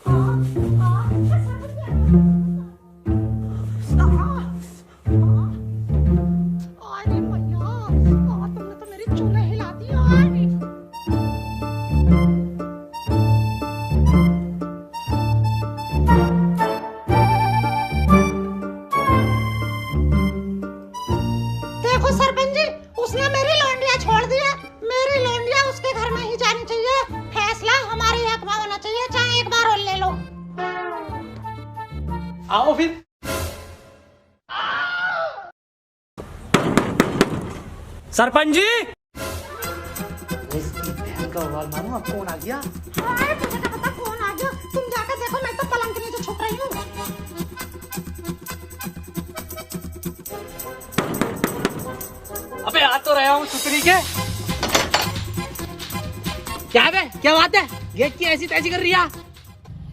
अरे मैया, तुमने तो मेरी चूल्हे हिला दी यार। देखो सरपंच जी, उसने मेरी लौंडिया छोड़ दी है। मेरी लौंडिया उसके घर में ही जानी चाहिए। फैसला हमारे हक में होना चाहिए, चाहे एक बार और ले लो। आओ फिर। सरपंच जी, इसकी बहन का आवाज मानो, अब कौन आ गया? अरे तुझे क्या पता कौन आ गया? तुम जाकर देखो, मैं तो पलंग के नीचे छुप रही हूँ। अबे आ तो रहा हूँ सुतरी के। क्या बे, क्या बात है? गेट की ऐसी तैसी कर रही है?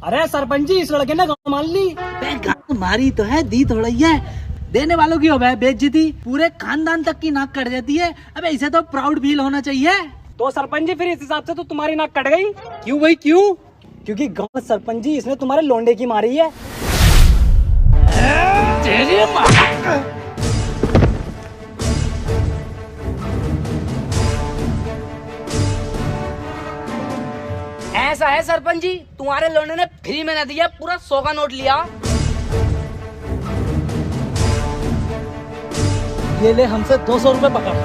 अरे सरपंच जी, इस लड़के ने गाँव मान ली। बे गाँव मारी तो है, दी थोड़ा ही है। देने वालों की हो बे बेइज्जती, पूरे खानदान तक की नाक कट जाती है। अबे इसे तो प्राउड फील होना चाहिए। तो सरपंच जी, फिर इस हिसाब से तो तुम्हारी नाक कट गई। क्यों भाई क्यों? क्योंकि गाँव में सरपंच जी, इसने तुम्हारे लोंडे की मारी है। तेरी माँ। ऐसा है सरपंच जी, तुम्हारे लोंडे ने फ्री में न दिया, पूरा 100 का नोट लिया। ये ले हमसे 200 रुपए पकड़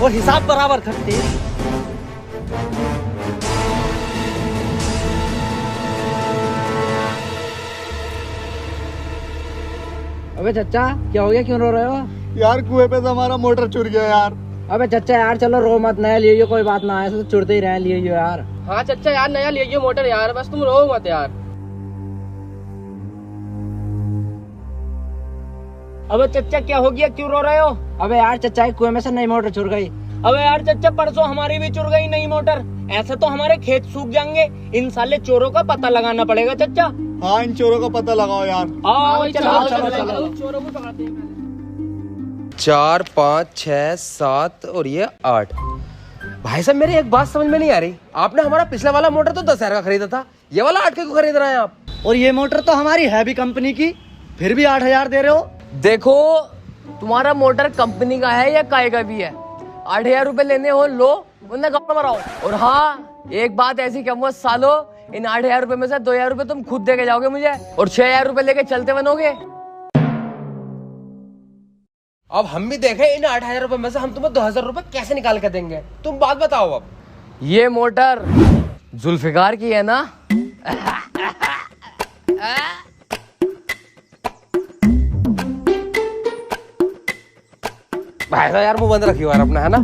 और हिसाब बराबर करते। अबे चच्चा, क्या हो गया, क्यों रो रहे हो? यार कुएं पे से हमारा मोटर चुर गया यार। अबे चच्चा यार, चलो रो मत, नया लिए कोई बात ना, ऐसे तो चुड़ते ही रहे, लिए यार। हाँ चच्चा यार, नया लिए मोटर यार, बस तुम रो मत यार। अबे चच्चा क्या हो गया, क्यों रो रहे हो? अबे यार चच्चा, एक कुएं में से नई मोटर चुर गई। अबे यार चच्चा, परसों हमारी भी चुर गई नई मोटर। ऐसे तो हमारे खेत सूख जाएंगे। इन साले चोरों का पता लगाना पड़ेगा चच्चा। हाँ, इन चोरों का पता लगाओ यार। आओ चलो चलो चलो, चलो। चोरों को पकड़ते हैं। 4 5 6 7 और ये 8। भाई साहब, मेरी एक बात समझ में नहीं आ रही। आपने हमारा पिछला वाला मोटर तो 10,000 का खरीदा था, ये वाला 8 के क्यों खरीद रहे हैं आप? और ये मोटर तो हमारी है भी कंपनी की, फिर भी 8,000 दे रहे हो। देखो, तुम्हारा मोटर कंपनी का है या काय का भी है, 8,000 रुपए लेने हो लो, वरना गाँव में रहो। और हाँ, एक बात ऐसी कहूँगा सालो, इन 8,000 रुपए में से 2,000 रुपए तुम खुद दे के जाओगे मुझे, और 6,000 रुपए लेके चलते बनोगे। अब हम भी देखें इन 8,000 रुपए में से हम तुम्हें 2,000 रुपए कैसे निकाल के देंगे। तुम बात बताओ अब। ये मोटर जुल्फिकार की है ना? भाई साहब यार, मुंह बंद रखियो यार अपना, है ना?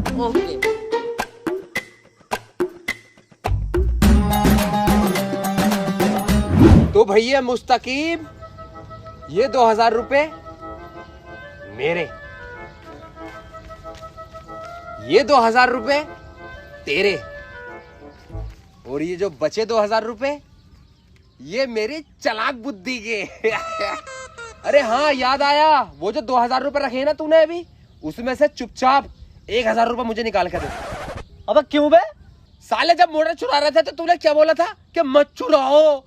तो भैया मुस्तकीम, ये 2,000 रुपए मेरे, ये 2,000 रुपए तेरे, और ये जो बचे 2,000 रुपए, ये मेरी चालाक बुद्धि के। अरे हाँ, याद आया, वो जो 2,000 रुपए रखे हैं ना तूने अभी, उसमें से चुपचाप 1,000 रुपए मुझे निकाल के दे। अब क्यों बे? साले जब मोटर चुरा रहे थे तो तूने क्या बोला था कि मत चुराओ,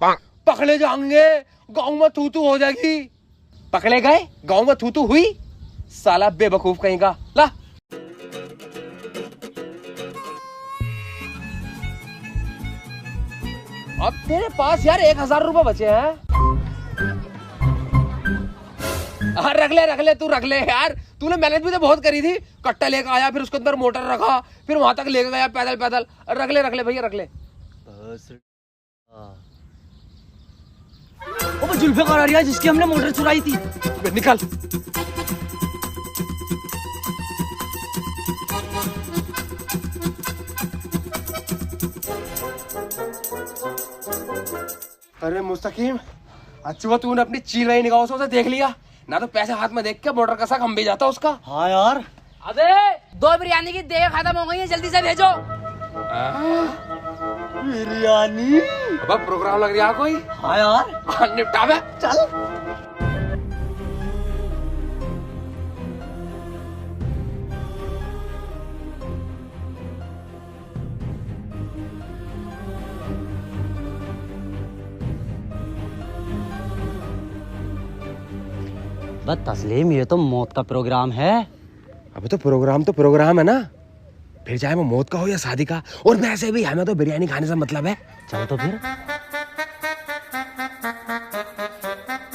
पकड़े जाएंगे, गांव में थू थू हो जाएगी। पकड़े गए, गांव में थू थू हुई। साला बेवकूफ कहीं का। ला, अब तेरे पास यार 1,000 रुपए बचे हैं। हाँ, रख ले तू, रख ले यार। तूने मेहनत भी तो बहुत करी थी, कट्टा लेकर आया, फिर उसके अंदर मोटर रखा, फिर वहां तक लेकर गया पैदल पैदल। रख ले भैया, रख ले। वो जुल्फिकार आ रही है जिसकी हमने मोटर चुराई थी। निकल। अरे मुस्तकीम, अच्छा तूने अपनी चील वाली निगाहों से उसे देख लिया ना, तो पैसे हाथ में देख के मोटर का शक हम भी जाता उसका। हाँ यार। अबे 2 बिरयानी की देर खत्म हो गई है, जल्दी से भेजो। बिरयानी। अब प्रोग्राम लग रहा है कोई। हाँ यार, निपटा बे। चल। बस तस्लीम, ये तो मौत का प्रोग्राम है। अबे तो प्रोग्राम है ना, फिर चाहे वो मौत का हो या शादी का। और वैसे भी हमें तो बिरयानी खाने से मतलब है। चलो तो फिर।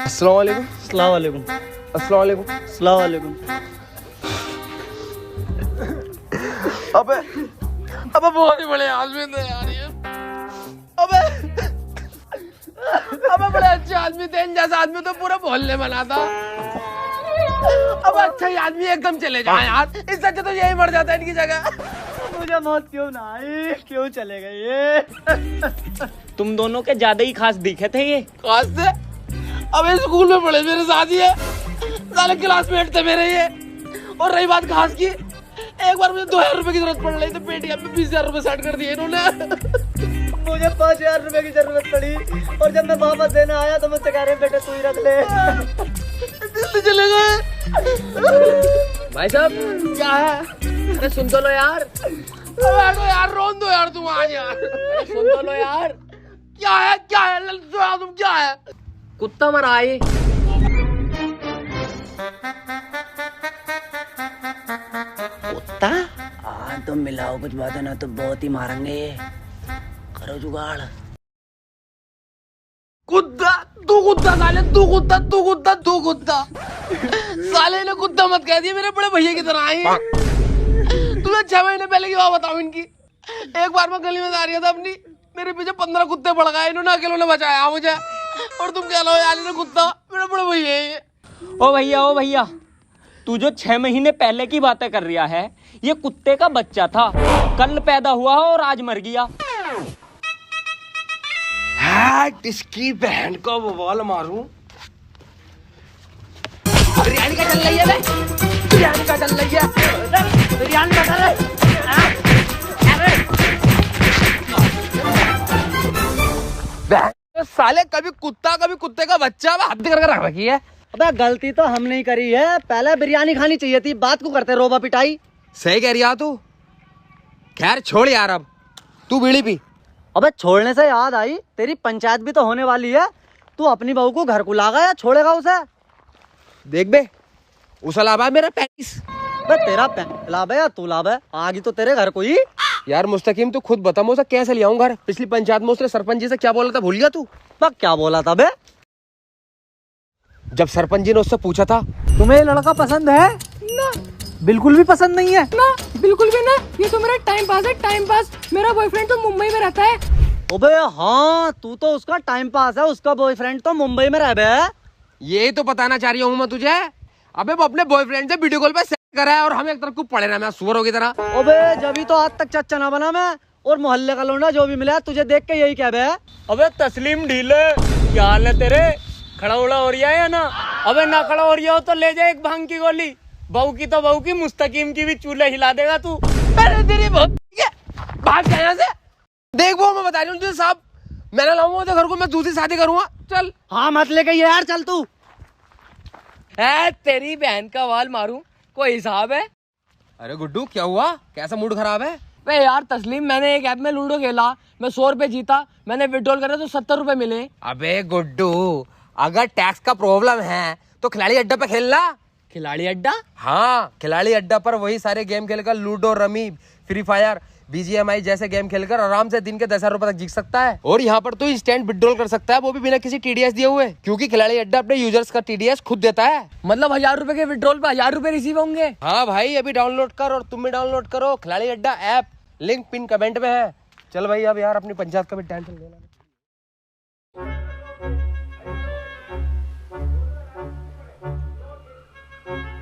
अस्सलाम वालेकुम। अस्सलाम वालेकुम। अस्सलाम वालेकुम। अस्सलाम वालेकुम। अबे बहुत ही बड़े आदमी थे यार ये। अबे बड़े अच्छे आदमी थे, इन जैसा आदमी तो पूरा मोहल्ले बना था। अब अच्छा ही आदमी एकदम चले जाए यार, इससे अच्छा तो यही मर जाता है इनकी जगह। मुझे मौत क्यों ना आई, क्यों चले गए ये? तुम दोनों के ज्यादा ही खास दिखे थे ये। खास थे? अबे स्कूल में पढ़े मेरे साथ ही है, साले क्लासमेट थे मेरे ये। और रही बात खास की, एक बार मुझे 2000 रुपए की जरूरत पड़ रही तो पेटीएम में 20,000 रुपए सेट कर दिए इन्होंने। मुझे 5,000 रुपए की जरूरत पड़ी और जब मैं वापस देना आया तो मुझसे कह रहे बेटे तू ही रख ले। दिल्ली चले गए। भाई साहब क्या है? अरे सुन तो लो यार। बैठो यार, रोन दो यार तुम आज यार। अरे सुन तो लो यार। क्या है तुम क्या है? कुत्ता मरा है। कुत्ता? हाँ तुम मिलाओ कुछ बातें ना तो बहुत ही मारेंगे ये। करो जुगाड़। कुत्ता? तू कुत्ता साले, तू कुत्ता। साले ने कुत्ता मत कह दिया, मेरे बड़े भैया की तरह आई। तुम्हें 6 महीने पहले की बात बताऊं इनकी। एक बार मैं गली में जा रहा था अपनी, मेरे पीछे 15 कुत्ते पड़ गए, इन्होंने अकेले ने बचाया मुझे। और तुम कह लो यार इन्हें कुत्ता, मेरे बड़े भैया है ये। ओ भैया, तू जो 6 महीने पहले की बातें कर रहा है, ये कुत्ते का बच्चा था, कल पैदा हुआ और आज मर गया। इसकी बहन को बवाल मारूं। बिरयानी का चल रही है, बिरयानी का चल रही है, बिरयानी का चल रही है। साले कभी कुत्ता कभी कुत्ते का बच्चा हद करके रख रखी है। अबे गलती तो हम नहीं करी है, पहले बिरयानी खानी चाहिए थी, बात को करते रोबा पिटाई। सही कह रही है तू। खैर छोड़ यार, अब तू बीड़ी पी। अबे छोड़ने से याद आई, तेरी पंचायत भी तो होने वाली है, तू अपनी बहू को घर को लागा या छोड़ेगा उसे? देख बे, उस अलावा मेरा पैंतीस। बे तेरा लाभ है या तू लाभ है? आगे तो तेरे घर को ही। यार मुस्तकीम तू खुद बता, मैं उसे कैसे ले आऊं घर? पिछली पंचायत में उसने सरपंच जी से क्या बोला था, भूल गया तू? बस क्या बोला था बे? जब सरपंच जी ने उससे पूछा था तुम्हें ये लड़का पसंद है? ना, बिल्कुल भी पसंद नहीं है। ना बिल्कुल भी ना, ये तो मेरा टाइम पास है, टाइम पास। मेरा बॉयफ्रेंड तो मुंबई में रहता है। अबे हाँ, तू तो उसका टाइम पास है, उसका बॉयफ्रेंड तो मुंबई में रह बे। यही तो बताना चाह रही हूँ मैं तुझे। अबे वो अपने बॉयफ्रेंड से वीडियो कॉल पे सेट करा है और हम एक तरफ को पड़े रहे, मैं सुअरों की तरह। अबे जब तो आज तक चच्चा ना बना मैं, और मोहल्ले का लौंडा जो भी मिला तुझे देख के यही कह बे। अबे तस्लीम ढीले, क्या हाल है तेरे? खड़ा उड़ा हो रहा है या ना? अबे ना खड़ा हो रहा हो तो ले जा एक भांग की गोली। बहू की तो बहू की, मुस्तकीम की भी चूल्हे हिला देगा तू। अरे तेरी भाग जा यहाँ से। देख वो मैं बता रही हूँ तुझे साहब, मैंने लाऊंगा तो घर को, मैं दूसरी शादी करूंगा। चल। हाँ मत लेके यार, चल तू। है तेरी बहन का वाल मारूं, कोई हिसाब है? अरे गुड्डू क्या हुआ, कैसा मूड खराब है? वे यार तस्लीम, मैंने एक ऐप में लूडो खेला, मैं 100 रुपए जीता, मैंने विड्रॉल करा तो 70 रुपए मिले। अबे गुड्डू, अगर टैक्स का प्रॉब्लम है तो खिलाड़ी अड्डा पे खेलना। खिलाड़ी अड्डा? हाँ, खिलाड़ी अड्डा पर वही सारे गेम खेलकर, ludo, rummy, free fire, BGMI जैसे गेम खेलकर आराम से दिन के 10,000 रुपए तक जीत सकता है। और यहाँ पर तो इंस्टेंट विड्रॉल कर सकता है, वो भी बिना किसी TDS दिए हुए, क्योंकि खिलाड़ी अड्डा अपने यूजर्स का TDS खुद देता है। मतलब 1000 रुपए के विड्रॉल पे 1000 रुपए रिसीव होंगे? हाँ भाई, अभी डाउनलोड कर और तुम भी डाउनलोड करो खिलाड़ी अड्डा ऐप, लिंक पिन कमेंट में है। चल भाई अब यार अपनी पंचायत का भी टेंशन लेना।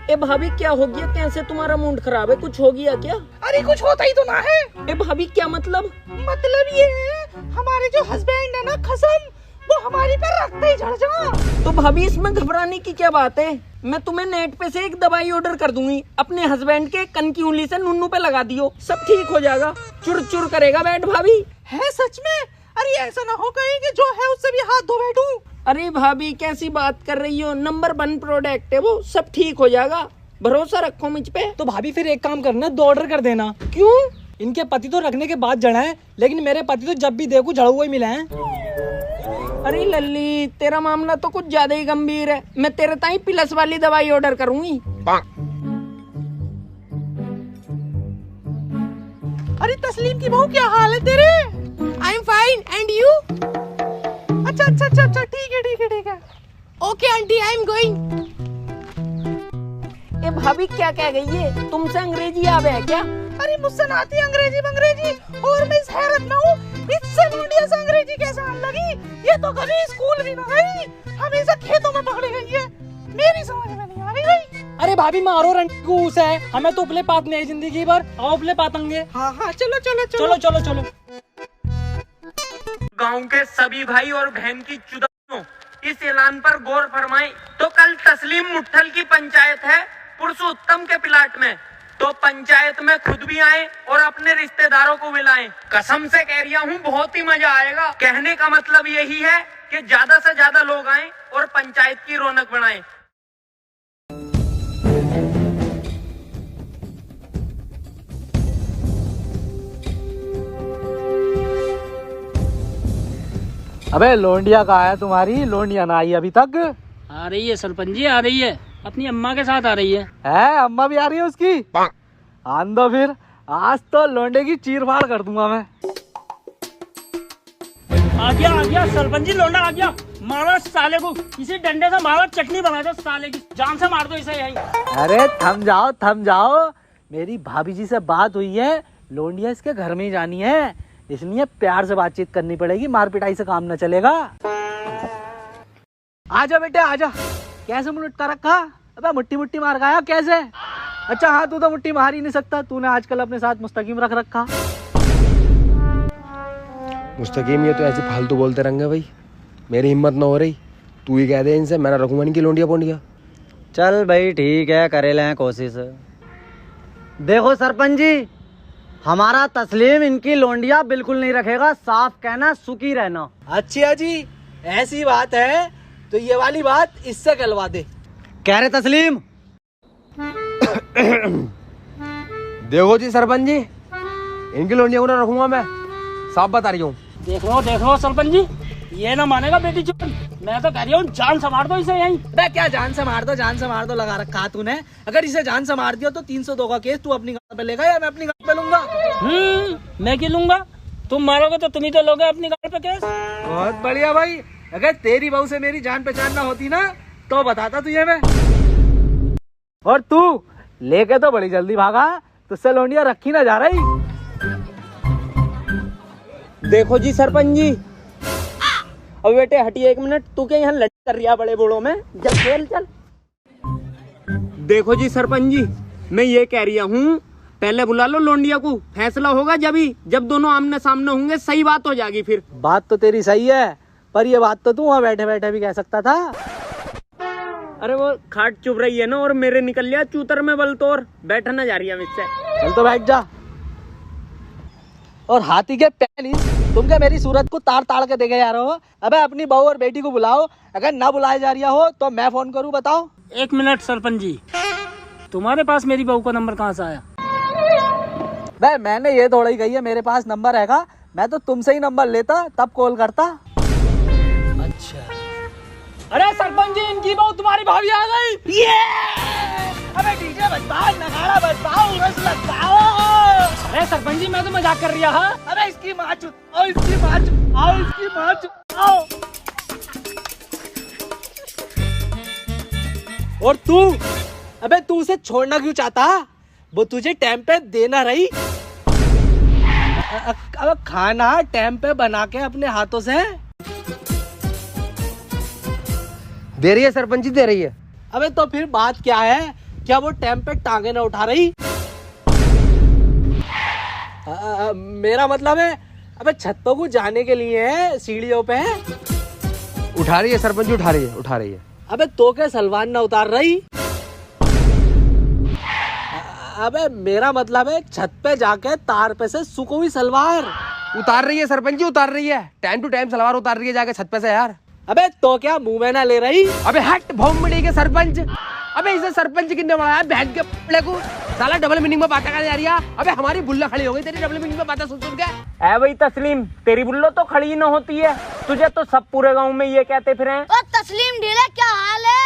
ए भाभी क्या हो गया, कैसे तुम्हारा मूड खराब है? कुछ हो गया क्या? अरे कुछ होता ही तो ना है। ए भाभी क्या मतलब? मतलब ये है, हमारे जो हस्बैंड है ना खसम, वो हमारी पे रखते ही झड़ जा। तो भाभी इसमें घबराने की क्या बात है? मैं तुम्हें नेट पे से एक दवाई ऑर्डर कर दूंगी, अपने हस्बैंड के कन की उंगली से नुन्नू पे लगा दियो, सब ठीक हो जाएगा। चुर चुर करेगा बैठ भाभी। है सच में? अरे ऐसा ना हो कहीं कि जो है उससे भी हाथ धो बैठूं। अरे भाभी कैसी बात कर रही हो, नंबर 1 प्रोडक्ट है वो, सब ठीक हो जाएगा, भरोसा रखो मुझ पे। तो भाभी फिर एक काम करना, 2 ऑर्डर कर देना। क्यों? इनके पति तो रखने के बाद जड़ा है, लेकिन मेरे पति तो जब भी देखो जड़ा हुआ ही मिला है। अरे लल्ली, तेरा मामला तो कुछ ज्यादा ही गंभीर है। मैं तेरे ताई प्लस वाली दवाई ऑर्डर करूंगी। अरे तस्लीम की बहू, क्या हाल है तेरे? I am fine and you? अच्छा अच्छा अच्छा अच्छा, ठीक है ठीक है ठीक है। Okay aunty, I am going. ए भाभी, क्या कह गई है? तुमसे अंग्रेजी आवे है क्या? अरे मुझसे ना आती अंग्रेजी, और मैं इस हैरत में हूँ, इससे लौंडिया से अंग्रेजी कैसे आने लगी? ये तो कभी स्कूल भी ना गई, हमेशा खेतों में पकड़ी गई है। मेरी समझ में नहीं आ रही भाई। अरे भाभी मारो रंगूस है, हमें तो उपले पात नहीं जिंदगी भर, आओ उपले पातेंगे। हाँ हाँ, चलो चलो चलो चलो चलो। गांव के सभी भाई और बहन की चुदाइयों, इस ऐलान पर गौर फरमाएं। तो कल तस्लीम मुट्ठल की पंचायत है पुरुषोत्तम के प्लाट में, तो पंचायत में खुद भी आए और अपने रिश्तेदारों को बुलाएं। कसम से कह रहा हूँ, बहुत ही मजा आएगा। कहने का मतलब यही है कि ज्यादा से ज्यादा लोग आएं और पंचायत की रौनक बढ़ाएं। अबे लौंडिया कहाँ है तुम्हारी? लौंडिया ना आई अभी तक? आ रही है सरपंच जी, आ रही है, अपनी अम्मा के साथ आ रही है। अम्मा भी आ रही है उसकी? आन दो फिर, आज तो लौंडे की चीर फाड़ कर दूंगा मैं। आ गया सरपंच जी, लौंडा आ गया। मारो साले को, इसी डंडे से मारो, चटनी बना दो साले की, जान से मार दो इसे यहीं। अरे थम जाओ, मेरी भाभी जी से बात हुई है, लौंडिया इसके घर में ही जानी है, इसलिए प्यार से बातचीत करनी पड़ेगी, मार पिटाई से काम न चलेगा। आजा बेटे आजा। कैसे मुँह लुटका रखा? अबे मुट्ठी मार गया कैसे? अच्छा हाँ, तू तो मुट्ठी मार ही नहीं सकता, तूने आजकल अपने साथ मुस्तकीम रख रखा। मुस्तकीम, ये तो ऐसे फालतू बोलते रहेंगे भाई, मेरी हिम्मत ना हो रही। तू ही कह दे इनसे, मैं ना रखूंगा इनकी लोंडिया पोंडिया। चल भाई ठीक है, करे लें कोशिश। देखो सरपंच जी, हमारा तस्लीम इनकी लोंडिया बिल्कुल नहीं रखेगा, साफ कहना, सुखी रहना। अच्छा जी, ऐसी बात है तो ये वाली बात इससे कहलवा दे। कह रहे तस्लीम? देखो जी सरपंच जी, इनकी लोंडिया को ना रखूंगा मैं, साफ बता रही हूँ। देख लो सरपंच जी, ये ना मानेगा बेटी चुप। मैं तो कह रही हूँ, जान से मार दो इसे यहीं। अबे क्या जान से मार दो लगा रखा तूने? अगर इसे जान से मार दिया तो 302 का केस तू अपनी गांड पे लेगा या मैं अपनी गांड पे लूंगा? मैं क्यों लूंगा? तुम मारोगे तो तुम ही तो लोगे अपनी गाड़ी पे केस। बहुत बढ़िया भाई, अगर तेरी बहू से मेरी जान पहचान ना होती ना तो बताता तुझे मैं। और तू लेके तो बड़ी जल्दी भागा, तुझसे लोंडिया रखी ना जा रही। देखो जी सरपंच जी, अब बेटे हटिए 1 मिनट, तू क्या यहाँ लड़ कर रहा बड़े बूढ़ों में? जब खेल चल। देखो जी सरपंच जी, मैं ये कह रहा हूँ, पहले बुला लो लोंडिया को, फैसला होगा जब दोनों आमने सामने होंगे, सही बात हो जाएगी फिर। बात तो तेरी सही है, पर ये बात तो तू वहाँ बैठे बैठे भी कह सकता था। अरे वो खाट चुभ रही है ना, और मेरे निकल लिया चूतर में बल, तो और बैठना जा रही है मुझसे। चल तो बैठ जा। और हाथी के पहली तुम क्या मेरी सूरत को ताड़ ताड़ के देखे जा रहे हो? अबे अपनी बहू और बेटी को बुलाओ, अगर ना बुलाया जा रहा हो तो मैं फोन करूं, बताओ। 1 मिनट सरपंच जी, तुम्हारे पास मेरी बहू का नंबर कहाँ से आया? भाई मैंने ये थोड़ा ही कही है मेरे पास नंबर हैगा, मैं तो तुमसे ही नंबर लेता तब कॉल करता। अच्छा। अरे सरपंच जी, इनकी बहू तुम्हारी भाभी आ गई। ये अबे डीजे बजवाओ, नगाड़ा बजवाओ, रस लगाओ। अरे सरपंच जी, मैं तो मजाक कर रहा है। अबे इसकी माँ चुप, इसकी माँ चुप, आओ इसकी माँ चुप, आओ। और तू, अबे तू उसे छोड़ना क्यों चाहता? वो तुझे टाइम पे देना रही। अब खाना टाइम पे बना के अपने हाथों से दे रही है सरपंच जी, दे रही है। अबे तो फिर बात क्या है? क्या वो टाइम पे टांगे ना उठा रही? मेरा मतलब है, अबे छतों को जाने के लिए सीढ़ियों पे उठा रही है सरपंच जी, उठा रही है। अबे तो क्या सलमान ना उतार रही? अबे मेरा मतलब है, छत पे जाके तार पे से सुको हुई सलवार उतार रही है सरपंच जी, उतार रही है, टाइम टू टाइम सलवार उतार रही है जाके छत पे से यार। अबे तो क्या मुंह में ना ले रही? अबे हट भोंगड़ी के सरपंच, अबे इसे सरपंच किसने बनाया? बहन के पड़े को साला डबल मीनिंग में बातें करने जा रही है। अबे हमारी बुल्ला खड़ी हो गई तेरी डबल मीनिंग में बातें सुन के। है भाई तस्लीम, तेरी बुल्लो तो खड़ी न होती है, तुझे तो सब पूरे गांव में ये कहते फिरे हैं। और तस्लीम ढीला क्या हाल है?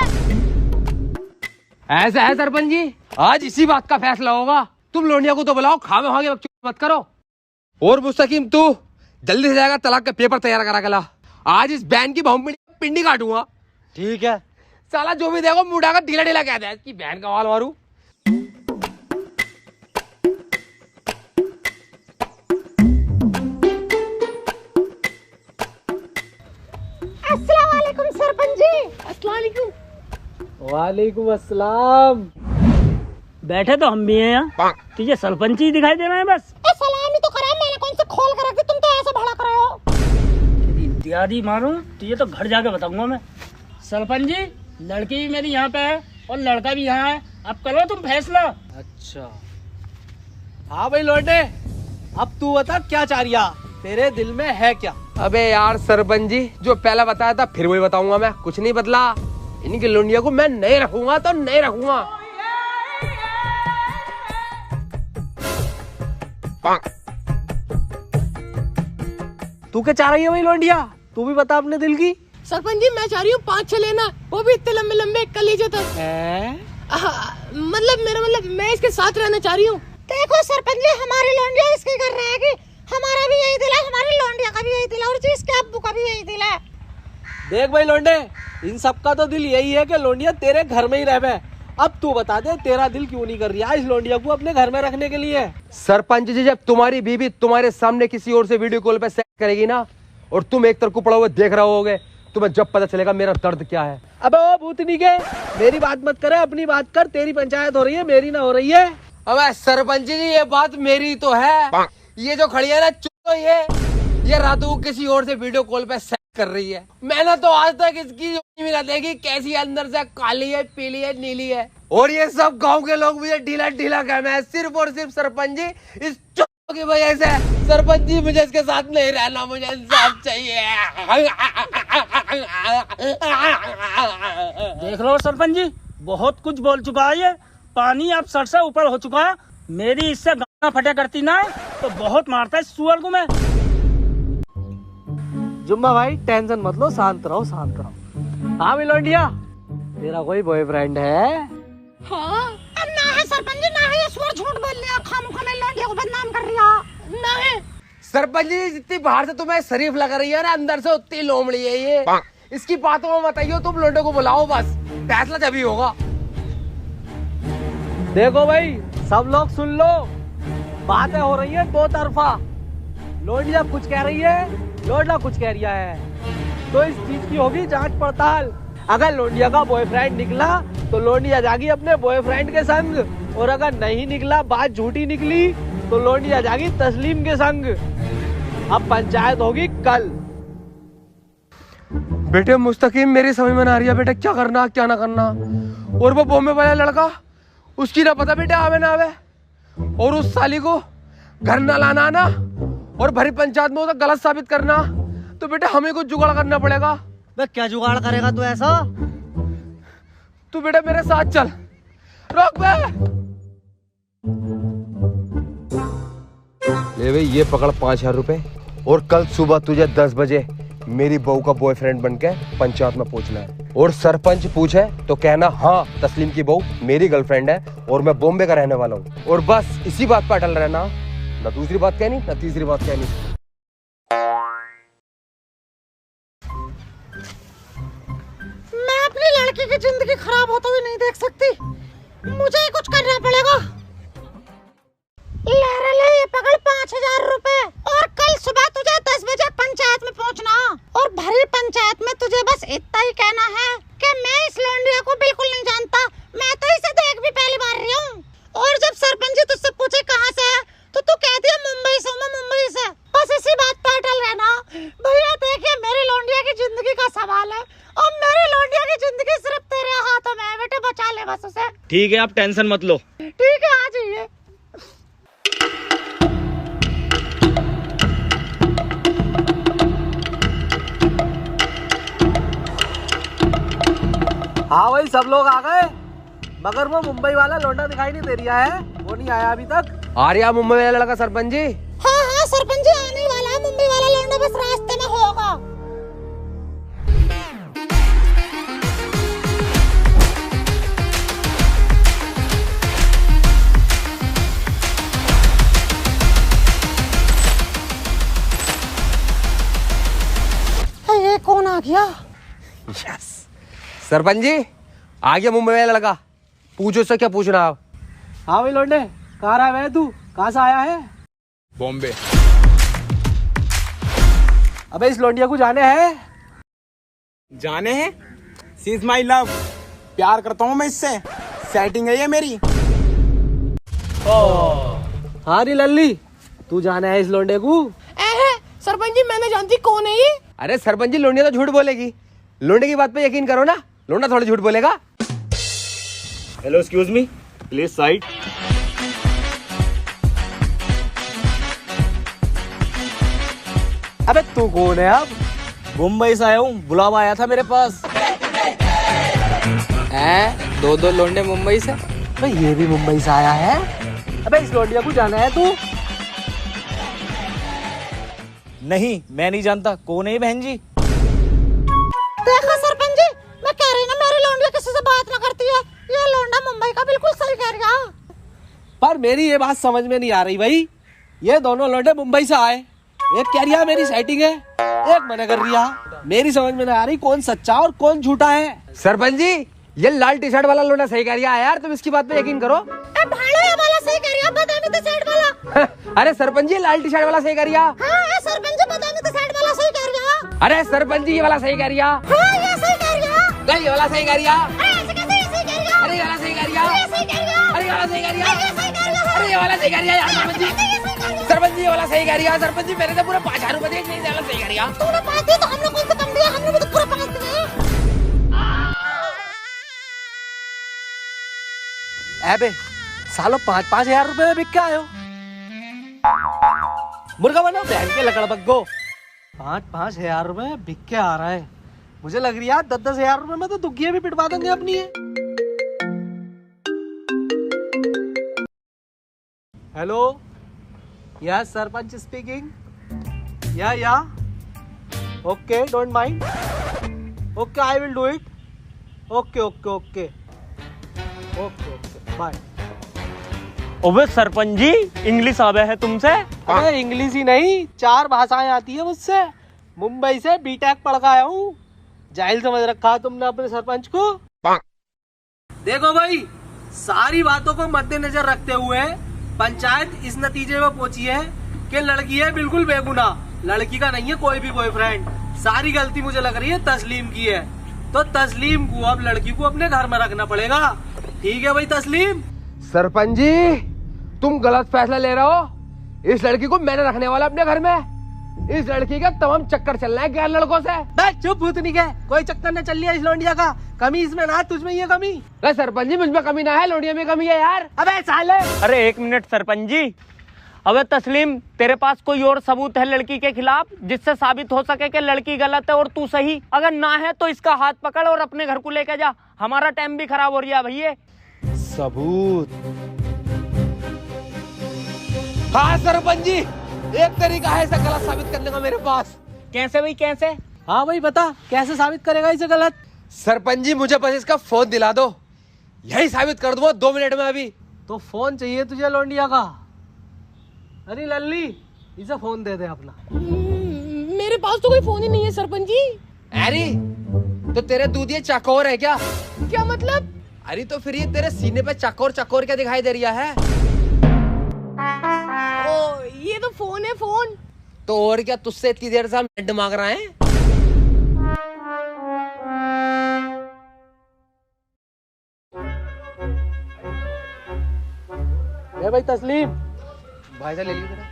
ऐसा है सरपंच जी, आज इसी बात का फैसला होगा। तुम लोंडिया को तो बुलाओ, खामे भागे बकचोदी मत करो। और मुस्तकीम तू जल्दी से जाएगा तलाक का पेपर तैयार करा के ला। आज इस बहन की बहु पिंडी काटूंगा। ठीक है। साला जो भी देखो मुंह उठाकर ढीला ढीला कहता है, इसकी बहन का वाल मारू। अस्सलाम वालेकुम सरपंच जी। अस्सलाम वालेकुम। वालेकुम अस्सलाम। बैठे तो हम भी हैं यहाँ, तुझे सरपंच ही दिखाई दे रहे हैं बस। सलामी तो करा, मैंने कौन से खोल कर रख दी, तुम तो ऐसे भड़ा कर रहे हो। तेरी इत्यादि मारूं तुझे तो घर जाके बताऊंगा मैं। सरपंच जी, लड़की भी मेरी यहाँ पे है और लड़का भी यहाँ है, अब करो तुम फैसला। अच्छा हाँ भाई लौटे, अब तू बता क्या चाह रिया, तेरे दिल में है क्या? अबे यार सरपंच जी, जो पहला बताया था फिर वही बताऊंगा मैं, कुछ नहीं बदला। इनकी लोंडिया को मैं नहीं रखूंगा तो नहीं रखूंगा। तू क्या चाह रही है भाई लौंडिया, तू भी बता अपने दिल की। सरपंच जी मैं चाह रही हूँ 5-6 लेना, वो भी इतने लंबे लंबे कलीजे तक। मतलब मैं इसके साथ रहना चाह रही हूँ। देखो सरपंच जी, हमारी लौंडिया इसकी कर रहेगी, हमारा भी यही दिल है, हमारी लौंडिया का भी यही दिल है और जिसके अब्बू का भी यही दिल है। देख भाई लौंडे, इन सबका तो दिल यही है कि लौंडिया तेरे घर में ही रहे। अब तू बता दे तेरा दिल क्यों नहीं कर रही है इस लौंडिया को अपने घर में रखने के लिए? सरपंच जी, जब तुम्हारी बीवी तुम्हारे सामने किसी और से वीडियो कॉल पे सेक्स करेगी ना, और तुम एक तरफ को पड़ा हुआ देख रहे होगे, तुम्हें जब पता चलेगा मेरा दर्द क्या है। अबे ओ भूतनी के, मेरी बात मत करे, अपनी बात कर। तेरी पंचायत हो रही है, मेरी ना हो रही है। अबे सरपंच जी, ये बात मेरी तो है। ये जो खड़ी है ना चुप, ये रातों को किसी और से वीडियो कॉल पे सेक्स कर रही है। मैंने तो आज तक इसकी मिला देखी, कैसी अंदर से काली है, पीली है, नीली है। और ये सब गांव के लोग मुझे ढीला ढीला कहना है, सिर्फ और सिर्फ सरपंच जी इस चुप की वजह से। सरपंच जी, मुझे इसके साथ नहीं रहना, मुझे इंसाफ चाहिए। देख लो सरपंच जी, बहुत कुछ बोल चुका है ये, पानी अब सर से ऊपर हो चुका है। मेरी इससे गाना फटे करती ना तो बहुत मारता है सुअर को मैं। जुम्मा भाई टेंशन मत लो, शांत रहो शांत रहो। हाँ भाई लौंडिया, तेरा कोई बॉयफ्रेंड है? हाँ, ना है सरपंच जी, ना है। ये सुअर झूठ बोल लिया, खामखा में लौंडिया को बदनाम कर रिया। ना है सरपंच जी, जितनी बाहर से तुम्हें शरीफ लग रही है ना, अंदर से उतनी लोमड़ी है ये। इसकी बातों में बताइए, तुम लोगों को बुलाओ, बस फैसला तभी होगा। देखो भाई सब लोग सुन लो, बातें हो रही है दो तरफा। लौंडिया कुछ कह रही है, लौंडा कुछ कह रिया है, तो इस चीज की होगी जांच पड़ताल। अगर लौंडिया का बॉयफ्रेंड निकला तो लौंडिया जाएगी अपने बॉयफ्रेंड के संग, और अगर नहीं निकला, बात झूठी निकली, तो लौंडिया जाएगी तस्लीम के संग। अब पंचायत होगी कल। बेटे मुस्तकीम, मेरी समझ में ना आ रही है बेटे, क्या करना क्या ना करना। और वो बॉम्बे वाला लड़का, उसकी ना पता बेटे आवे ना आवे, और उस साली को घर ना लाना ना, और भरी पंचायत में उसे गलत साबित करना, तो बेटे हमें कुछ जुगाड़ करना पड़ेगा। बे क्या जुगाड़ करेगा तू ऐसा? तू बेटे मेरे साथ चल। रोक बे। ले भाई ये पकड़ 5,000 रुपए, और कल सुबह तुझे 10 बजे मेरी बहू का बॉयफ्रेंड बनके पंचायत में पहुंचना है। और सरपंच पूछे तो कहना हाँ तस्लीम की बहू मेरी गर्लफ्रेंड है और मैं बॉम्बे का रहने वाला हूँ। और बस इसी बात पर अटल रहना, ना दूसरी बात कहनी ना तीसरी बात कहनी। मैं अपनी लड़की की जिंदगी खराब होते हुए नहीं देख सकती, मुझे ही कुछ करना पड़ेगा। ले ये पकड़ 5,000 रुपए, और कल सुबह तुझे 10 बजे पंचायत में पहुंचना, और भरी पंचायत में तुझे बस इतना ही कहना है कि मैं इस लौंडिया को बिल्कुल नहीं जानता, मैं तो इसे देख भी पहली बार रही हूँ। और जब सरपंच जी तुझसे पूछे कहाँ से है, तो तू कहती है मुंबई से, मैं मुंबई से। बस इसी बात पर अटल रहना। भैया देखिए, मेरी लौंडिया की जिंदगी का सवाल है, और मेरी लौंडिया की जिंदगी सिर्फ तेरे हाथों में है। बेटे बचा ले बस उसे। ठीक है, आप टेंशन मत लो। ठीक है, आ जाइए। हाँ भाई सब लोग आ गए, मगर वो मुंबई वाला लौंडा दिखाई नहीं दे रहा है, वो नहीं आया अभी तक। आ रहा मुंबई वाला लड़का सरपंच जी? हाँ हाँ सरपंच जी आने वाला है, मुंबई वाला लौंडा बस रास्ते में होगा। आ गया। यस सरपंच जी आ गया मुंबई वाला लड़का, पूछो इससे क्या पूछना आप। हाँ भाई लौंडे, कहाँ रहा है तू? कहाँ से आया है? बॉम्बे। अबे इस लौंडिया को जाने हैं? जाने हैं? सी इज माई लव, प्यार करता हूँ मैं इससे, सेटिंग है ये मेरी। हाँ री लल्ली, तू जाना है इस लौंडे को? सरपंच जी मैंने जानती कौन है ये? अरे सरपंच जी लोंडिया तो झूठ बोलेगी, लोंडे की बात पे यकीन करो ना, लोंडा थोड़ा झूठ बोलेगा। Hello excuse me, please side. अबे तू कौन है अब? मुंबई से आया हूँ, बुलावा आया था मेरे पास। है दो लोंडे मुंबई से? अबे ये भी मुंबई से आया है? अबे इस लौंडिया को जाना है तू? नहीं मैं नहीं जानता, कौन है ये बहन जी? देखो सरपंच जी, मैं कह रही ना मेरी लौंडिया किसी से बात ना करती है। ये लौंडा मुंबई का बिल्कुल सही कह रहा। पर मेरी ये बात समझ में नहीं आ रही भाई, ये दोनों लौंडे मुंबई से आए, एक कह रही है मेरी सेटिंग है, एक मना कर रही है। मेरी समझ में नहीं आ रही कौन सच्चा और कौन झूठा है। सरपंच जी ये लाल टी शर्ट वाला लोंडा सही कह रहा है यार, तुम इसकी बात पे यकीन करो। भाड़े वाला सही कह रहा, बदामी तो साइड वाला। अरे सरपंच जी लाल टी शर्ट वाला सही कह रहा। हाँ ये सरपंच जी बदामी तो साइड वाला सही कह रहा। अरे सरपंच जी ये वाला सही कह रहा। हाँ ये सही कह रहा। ये वाला सही कह रहा। ऐसे कैसे ये सही कह रहा? अरे ये वाला सही कह रहा। ये सही कह रहा। अरे ये वाला सही कह रहा। ये सही कह रहा। अरे ये वाला सही कह रहा यार सरपंच जी। सरपंच जी ये वाला सही कह रहा। सरपंच जी मेरे तो पूरे 5000 रुपए दिए, ये वाला सही कह रहा। तूने पास दिए तो हमने कौन सा कम दिया? हमने भी तो पूरा पास दिए। अबे सालो 5,000 रुपए में बिक के आयो, मुर्गा बना बहन के लकड़ बग्गो। 5,000 रुपए में बिक के आ रहा है, मुझे लग रही है 10,000 रुपए में तो दुग्गियां भी पिटवा देंगे अपनी है। Hello yes sarpanch speaking. Yeah okay don't mind, okay I will do it. Okay okay okay okay okay bye. ओबे सरपंच जी इंग्लिश आवे है तुमसे? अरे इंग्लिश ही नहीं, 4 भाषाएं आती है मुझसे। मुंबई से बीटेक पढ़ के आया हूँ, जाहिल समझ रखा है तुमने अपने सरपंच को। देखो भाई, सारी बातों को मद्देनजर रखते हुए पंचायत इस नतीजे में पहुंची है कि लड़की है बिल्कुल बेगुनाह, लड़की का नहीं है कोई भी बॉयफ्रेंड। सारी गलती मुझे लग रही है तस्लीम की है, तो तस्लीम को अब लड़की को अपने घर में रखना पड़ेगा। ठीक है भाई तस्लीम? सरपंच जी तुम गलत फैसला ले रहे हो, इस लड़की को मैंने रखने वाला अपने घर में। इस लड़की का तमाम चक्कर चल रहा है गैर लड़कों से। चुप भूतनी के, कोई चक्कर न चल रही है इस लौंडिया का। कमी इसमें ना, तुझ में ये कमी। अरे सरपंच जी मुझ में कमी ना है, लौंडिया में कमी है यार। अबे साले, अरे एक मिनट सरपंच जी, अबे तस्लीम तेरे पास कोई और सबूत है लड़की के खिलाफ जिससे साबित हो सके कि लड़की गलत है और तू सही? अगर ना है तो इसका हाथ पकड़ और अपने घर को लेके जा, हमारा टाइम भी खराब हो रहा है भैया। सबूत? हाँ सरपंच जी एक तरीका है इसे गलत साबित करने का मेरे पास। कैसे भाई कैसे? हाँ भाई बता, कैसे साबित करेगा इसे गलत? सरपंच जी मुझे बस इसका फोन दिला दो, यही साबित कर दूंगा 2 मिनट में। अभी तो फोन चाहिए तुझे लौंडिया का? अरे लल्ली इसे फोन दे दे अपना। मेरे पास तो कोई फोन ही नहीं है सरपंच जी। अरे तो तेरे दूधिये चकोर है क्या? क्या मतलब? अरे तो फिर ये तेरे सीने पे चकोर चकोर क्या दिखाई दे रहा है? ओ ये तो फोन है, फोन। तो और क्या, तुझसे इतनी देर से हम हेड मांग रहे हैं? ये भाई तस्लीम, भाई साहब ले लीजिए जरा।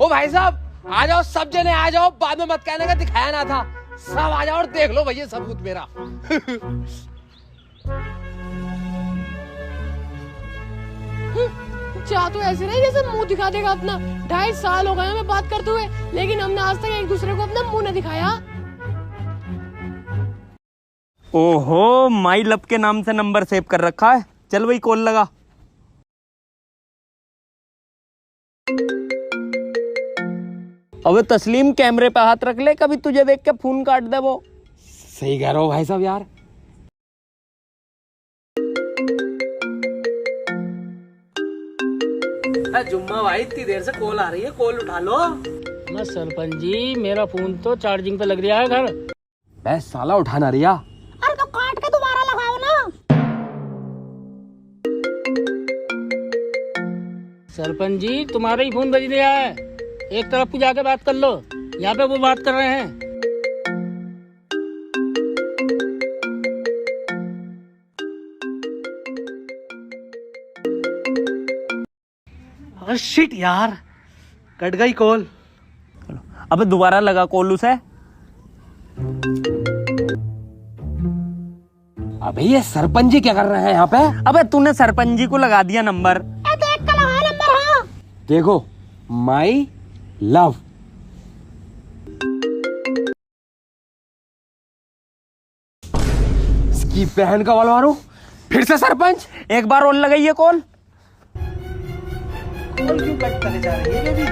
ओ भाई साहब आ जाओ, सब जने आ जाओ, बाद में मत कहने का दिखाया ना था। सब आ जाओ और देख लो भैया सबूत मेरा। चाह तो ऐसे रहे जैसे मुंह दिखा देगा अपना। 2.5 साल हो गए हमें बात करते हुए, लेकिन हमने आज तक एक दूसरे को अपना मुंह न दिखाया। ओहो माई लव के नाम से नंबर सेव कर रखा है। चल भाई कॉल लगा। अबे तस्लीम कैमरे पे हाथ रख ले, कभी तुझे देख के फोन काट दे वो। सही कह रहा हो भाई साहब यार। जुम्मा भाई इतनी देर से कॉल आ रही है, कॉल उठा लो। मैं सरपंच जी, मेरा फोन तो चार्जिंग पे लग रहा है घर। बे साला उठाना रिया। अरे तो काट के दोबारा लगाओ ना। सरपंच जी, तुम्हारा ही फोन बज रहा है, एक तरफ को जाके बात कर लो, यहाँ पे वो बात कर रहे हैं। शिट यार, कट गई कॉल। अबे दोबारा लगा कॉल उसे। अबे ये सरपंच जी क्या कर रहे हैं यहाँ पे? अबे तूने सरपंच जी को लगा दिया नंबर। देख कर लगा नंबर। हाँ देखो, माई लव। इसकी बहन का वाल मारो। फिर से सरपंच। एक बार और लगाइए कॉल। कॉल क्यों कट करे जा रही है baby?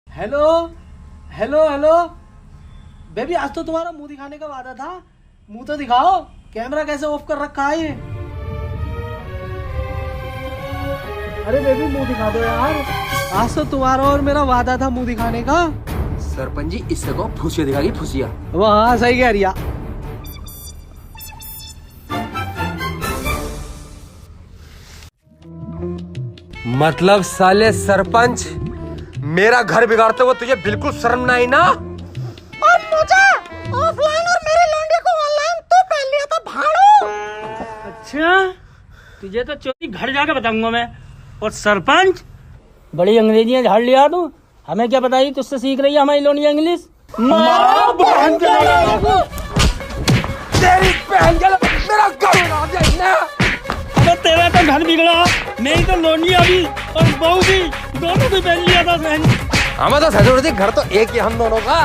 Hello hello hello baby, आज तो तुम्हारा मुंह दिखाने का वादा था, मुंह तो दिखाओ। कैमरा कैसे ऑफ कर रखा है ये? अरे बेबी मुंह दिखा दो यार, आज तो तुम्हारा और मेरा वादा था मुंह दिखाने का। सरपंच जी इससे को फुसिया दिखाएगी, फुसिया। वो हाँ सही कह रिया। मतलब साले सरपंच, मेरा घर बिगाड़ते हुए तुझे बिल्कुल शर्म ना आई ना? और मुझे ऑफलाइन और मेरे लौंडे को ऑनलाइन तो पहन लिया था भाड़ू। अच्छा, तुझे तो चोरी घर जाके बताऊंगा मैं। और सरपंच, बड़ी अंग्रेजियां झाड़ लिया तू, हमें क्या बताई, तुझसे सीख रही है हमारी लोनिया इंग्लिश। मारा बहन के लड़का। तेरी बहन के लड़का, मेरा घर उड़ा देना। अबे तेरा तो घर बिगड़ा, मेरी तो लोनिया भी और बहू भी, दोनों भी पहन लिया था बहन। हमें तो घर तो एक ही हम दोनों का।